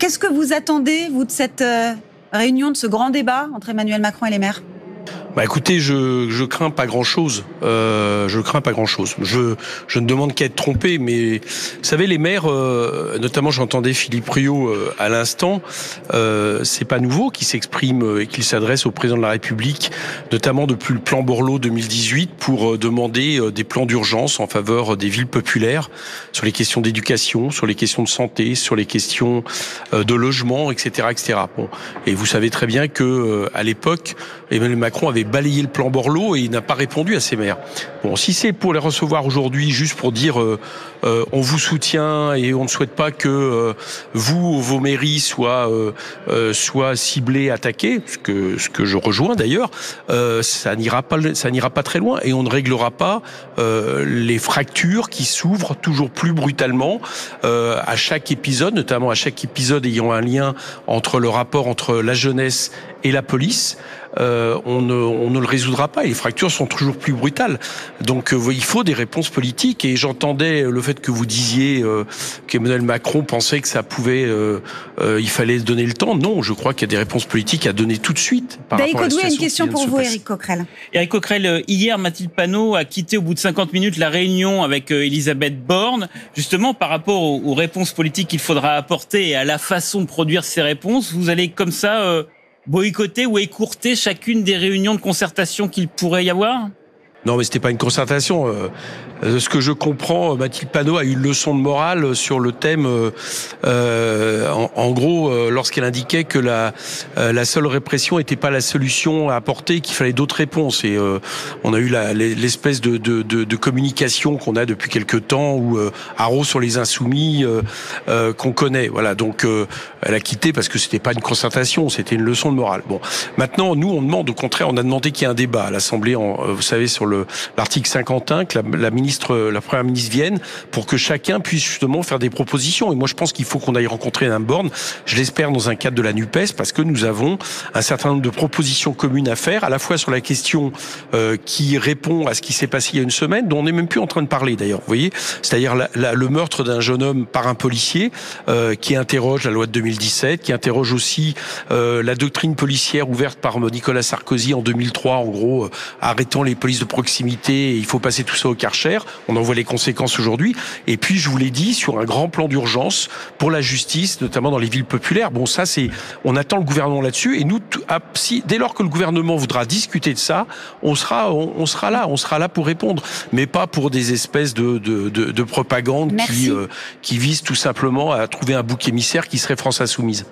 Qu'est-ce que vous attendez, vous, de cette réunion, de ce grand débat entre Emmanuel Macron et les maires ? Écoutez, je crains pas grand-chose. Je ne demande qu'à être trompé, mais vous savez, les maires, notamment j'entendais Philippe Rioux à l'instant, c'est pas nouveau qu'ils s'expriment et qu'ils s'adressent au président de la République, notamment depuis le plan Borloo 2018, pour demander des plans d'urgence en faveur des villes populaires sur les questions d'éducation, sur les questions de santé, sur les questions de logement, etc., etc. Bon, et vous savez très bien que à l'époque, Emmanuel Macron avait balayé le plan Borloo et il n'a pas répondu à ses maires. Bon, si c'est pour les recevoir aujourd'hui juste pour dire on vous soutient et on ne souhaite pas que vous, vos mairies soient ciblées, attaquées, ce que je rejoins d'ailleurs, ça n'ira pas très loin et on ne réglera pas les fractures qui s'ouvrent toujours plus brutalement à chaque épisode, notamment à chaque épisode ayant un lien entre le rapport entre la jeunesse et la police. On ne le résoudra pas et les fractures sont toujours plus brutales. Donc il faut des réponses politiques et j'entendais le fait que vous disiez qu'Emmanuel Macron pensait que ça pouvait, il fallait donner le temps. Non, je crois qu'il y a des réponses politiques à donner tout de suite. David Codoué a une question pour vous, Éric Coquerel. Éric Coquerel, hier, Mathilde Panot a quitté au bout de 50 minutes la réunion avec Elisabeth Borne, justement par rapport aux réponses politiques qu'il faudra apporter et à la façon de produire ces réponses. Vous allez comme ça boycotter ou écourter chacune des réunions de concertation qu'il pourrait y avoir ? Non, mais c'était pas une concertation. Ce que je comprends, Mathilde Panot a eu une leçon de morale sur le thème. En gros, lorsqu'elle indiquait que la seule répression n'était pas la solution à apporter, qu'il fallait d'autres réponses. Et on a eu l'espèce de communication qu'on a depuis quelque temps, où haro sur les insoumis qu'on connaît. Voilà. Donc, elle a quitté parce que c'était pas une concertation, c'était une leçon de morale. Bon, maintenant, nous, on demande au contraire, on a demandé qu'il y ait un débat à l'Assemblée. Vous savez, sur l'article 51, que la première ministre vienne pour que chacun puisse justement faire des propositions. Et moi, je pense qu'il faut qu'on aille rencontrer Mme Borne, je l'espère dans un cadre de la NUPES, parce que nous avons un certain nombre de propositions communes à faire, à la fois sur la question qui répond à ce qui s'est passé il y a une semaine, dont on n'est même plus en train de parler d'ailleurs, vous voyez, c'est-à-dire le meurtre d'un jeune homme par un policier, qui interroge la loi de 2017, qui interroge aussi la doctrine policière ouverte par Nicolas Sarkozy en 2003, en gros, arrêtant les polices de proximité, il faut passer tout ça au Karcher. On en voit les conséquences aujourd'hui. Et puis, je vous l'ai dit, sur un grand plan d'urgence pour la justice, notamment dans les villes populaires. Bon, ça, on attend le gouvernement là-dessus. Et nous, dès lors que le gouvernement voudra discuter de ça, on sera là pour répondre. Mais pas pour des espèces de propagande qui visent tout simplement à trouver un bouc émissaire qui serait France Insoumise.